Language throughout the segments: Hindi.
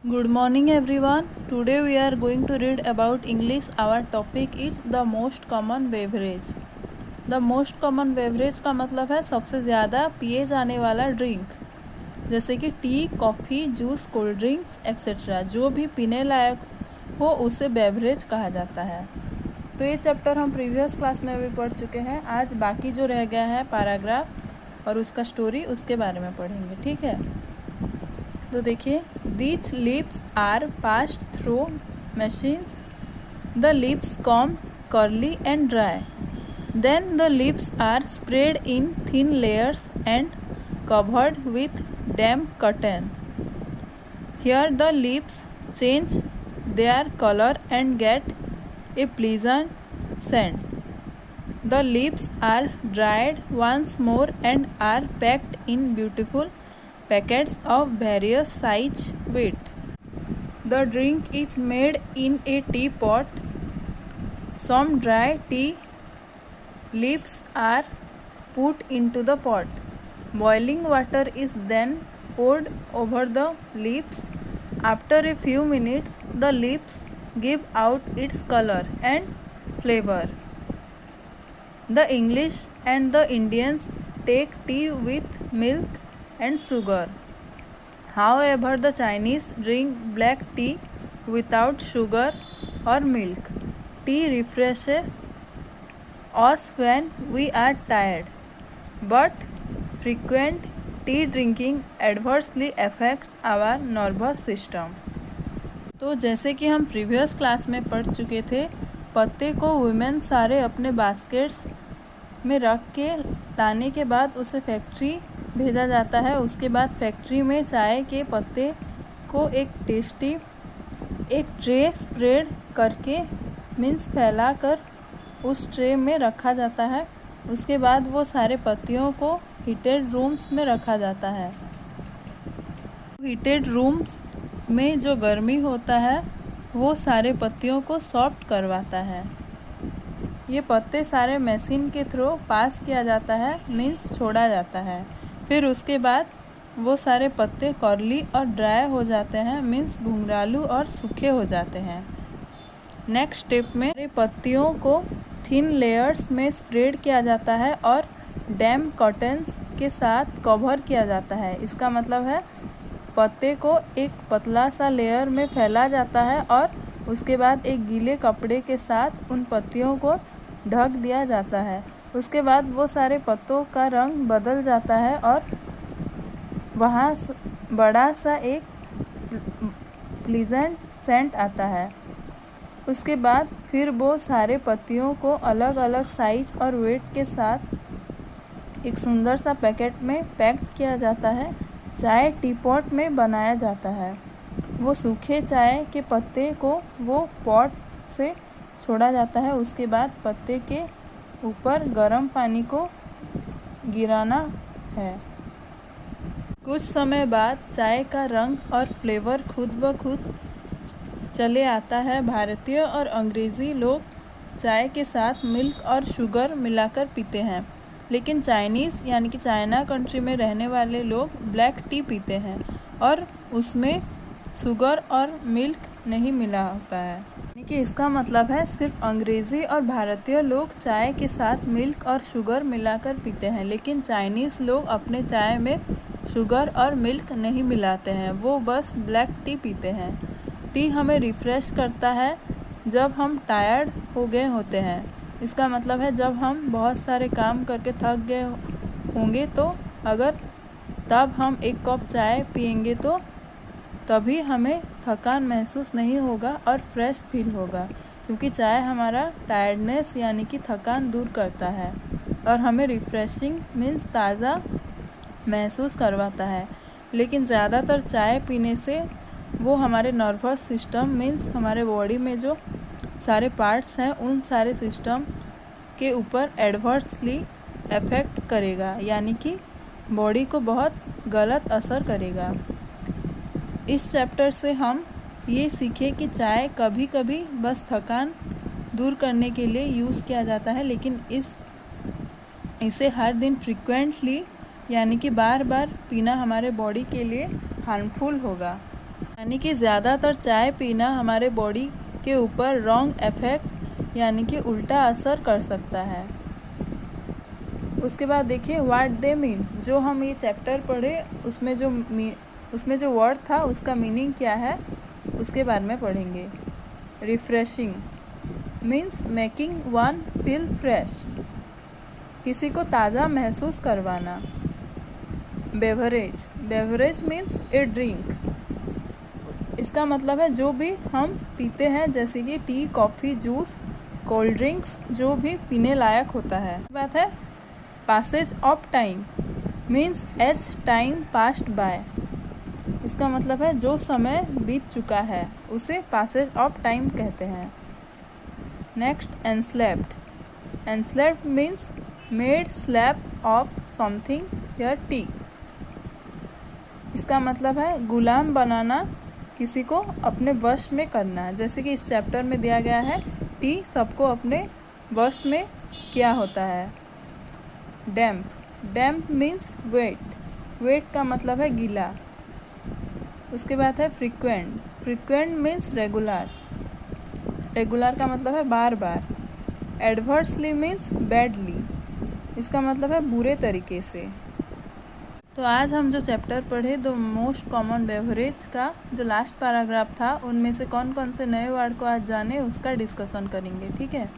Good morning everyone. Today we are going to read about English. Our topic is the most common beverage. The most common beverage का मतलब है सबसे ज़्यादा पिए जाने वाला ड्रिंक, जैसे कि tea, coffee, juice, cold drinks etcetera. जो भी पीने लायक हो उसे बेवरेज कहा जाता है। तो ये चैप्टर हम प्रीवियस क्लास में भी पढ़ चुके हैं। आज बाकी जो रह गया है पैराग्राफ और उसका स्टोरी, उसके बारे में पढ़ेंगे। ठीक है, तो देखिए, these leaves are passed through machines. The leaves come curly and dry. Then the leaves are spread in thin layers and covered with damp curtains. Here the leaves change their color and get a pleasant scent. The leaves are dried once more and are packed in beautiful packets of various size weight. The drink is made in a teapot. Some dry tea leaves are put into the pot. Boiling water is then poured over the leaves. After a few minutes, the leaves give out its color and flavor. The English and the Indians take tea with milk and sugar. However, the Chinese drink black tea without sugar or milk. Tea refreshes us when we are tired, but frequent tea drinking adversely affects our nervous system. तो जैसे कि हम प्रीवियस क्लास में पढ़ चुके थे, पत्ते को वुमेन सारे अपने बास्केट्स में रख के लाने के बाद उसे फैक्ट्री भेजा जाता है। उसके बाद फैक्ट्री में चाय के पत्ते को एक ट्रे स्प्रेड करके मीन्स फैला कर उस ट्रे में रखा जाता है। उसके बाद वो सारे पत्तियों को हीटेड रूम्स में रखा जाता है। हीटेड रूम्स में जो गर्मी होता है वो सारे पत्तियों को सॉफ्ट करवाता है। ये पत्ते सारे मशीन के थ्रू पास किया जाता है, मीन्स छोड़ा जाता है। फिर उसके बाद वो सारे पत्ते कर्ली और ड्राई हो जाते हैं, मीन्स घुंघरालू और सूखे हो जाते हैं। नेक्स्ट स्टेप में पत्तियों को थिन लेयर्स में स्प्रेड किया जाता है और डैम्प कर्टन्स के साथ कवर किया जाता है। इसका मतलब है पत्ते को एक पतला सा लेयर में फैला जाता है और उसके बाद एक गीले कपड़े के साथ उन पत्तियों को ढक दिया जाता है। उसके बाद वो सारे पत्तों का रंग बदल जाता है और वहाँ बड़ा सा एक प्लीजेंट सेंट आता है। उसके बाद फिर वो सारे पत्तियों को अलग अलग साइज और वेट के साथ एक सुंदर सा पैकेट में पैक किया जाता है। चाय टीपॉट में बनाया जाता है। वो सूखे चाय के पत्ते को वो पॉट से छोड़ा जाता है। उसके बाद पत्ते के ऊपर गर्म पानी को गिराना है। कुछ समय बाद चाय का रंग और फ्लेवर खुद ब खुद चले आता है। भारतीय और अंग्रेज़ी लोग चाय के साथ मिल्क और शुगर मिलाकर पीते हैं, लेकिन चाइनीज़ यानी कि चाइना कंट्री में रहने वाले लोग ब्लैक टी पीते हैं और उसमें शुगर और मिल्क नहीं मिला होता है। यानी कि इसका मतलब है सिर्फ अंग्रेज़ी और भारतीय लोग चाय के साथ मिल्क और शुगर मिलाकर पीते हैं, लेकिन चाइनीज़ लोग अपने चाय में शुगर और मिल्क नहीं मिलाते हैं, वो बस ब्लैक टी पीते हैं। टी हमें रिफ़्रेश करता है जब हम टायर्ड हो गए होते हैं। इसका मतलब है जब हम बहुत सारे काम करके थक गए होंगे तो अगर तब हम एक कप चाय पिएंगे तो तभी हमें थकान महसूस नहीं होगा और फ्रेश फील होगा, क्योंकि चाय हमारा टायर्डनेस यानी कि थकान दूर करता है और हमें रिफ़्रेशिंग मीन्स ताज़ा महसूस करवाता है। लेकिन ज़्यादातर चाय पीने से वो हमारे नर्वस सिस्टम मीन्स हमारे बॉडी में जो सारे पार्ट्स हैं उन सारे सिस्टम के ऊपर एडवर्सली अफेक्ट करेगा, यानी कि बॉडी को बहुत गलत असर करेगा। इस चैप्टर से हम ये सीखे कि चाय कभी कभी बस थकान दूर करने के लिए यूज़ किया जाता है, लेकिन इसे हर दिन फ्रीक्वेंटली यानी कि बार बार पीना हमारे बॉडी के लिए हार्मफुल होगा। यानी कि ज़्यादातर चाय पीना हमारे बॉडी के ऊपर रॉन्ग इफेक्ट यानी कि उल्टा असर कर सकता है। उसके बाद देखिए व्हाट दे मीन, जो हम ये चैप्टर पढ़े उसमें जो वर्ड था उसका मीनिंग क्या है उसके बारे में पढ़ेंगे। Refreshing means making one feel fresh, किसी को ताज़ा महसूस करवाना। बेवरेज मीन्स ए ड्रिंक, इसका मतलब है जो भी हम पीते हैं जैसे कि tea, coffee, juice, cold drinks, जो भी पीने लायक होता है। बात है passage of time means as time passed by, इसका मतलब है जो समय बीत चुका है उसे पासेज ऑफ टाइम कहते हैं। Next enslaved means made slab of something या टी, इसका मतलब है गुलाम बनाना, किसी को अपने वश में करना। जैसे कि इस चैप्टर में दिया गया है टी सबको अपने वश में क्या होता है। डैम्प मीन्स वेट का मतलब है गीला। उसके बाद है फ्रिक्वेंट मीन्स रेगुलर का मतलब है बार बार। एडवर्सली मीन्स बैडली, इसका मतलब है बुरे तरीके से। तो आज हम जो चैप्टर पढ़े द मोस्ट कॉमन बेवरेज का जो लास्ट पैराग्राफ था उनमें से कौन कौन से नए वर्ड को आज जाने उसका डिस्कशन करेंगे, ठीक है।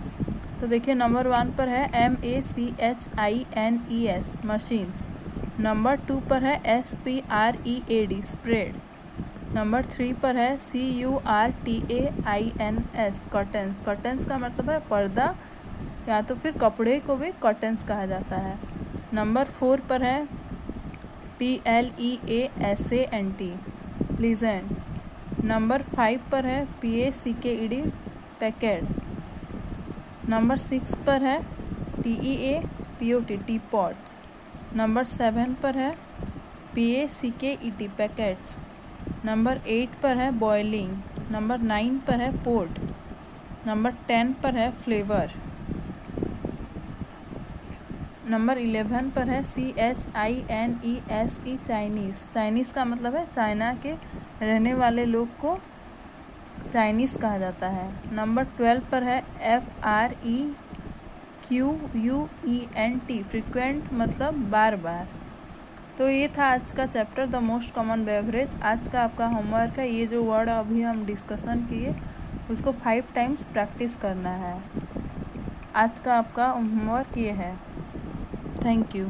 तो देखिए नंबर 1 पर है MACHINES मशीन्स, नंबर 2 पर है SPREAD स्प्रेड, नंबर 3 पर है CURTAINS कर्टन्स का मतलब है पर्दा या तो फिर कपड़े को भी कर्टन्स कहा जाता है। नंबर 4 पर है PLEASANT प्लीजेंट, नंबर 5 पर है PACKED पैकेड, नंबर 6 पर है TEAPOT टीपॉट, नंबर 7 पर है PACKET पैकेट्स, नंबर 8 पर है बॉइलिंग, नंबर 9 पर है पोर्ट, नंबर 10 पर है फ्लेवर, नंबर 11 पर है CHINESE चाइनीज़ का मतलब है चाइना के रहने वाले लोग को चाइनीज़ कहा जाता है। नंबर 12 पर है FREQUENT फ्रीक्वेंट मतलब बार बार। तो ये था आज का chapter the most common beverage. आज का आपका होमवर्क है ये जो वर्ड अभी हम डिस्कशन किए उसको 5 टाइम्स प्रैक्टिस करना है। आज का आपका होमवर्क ये है। Thank you.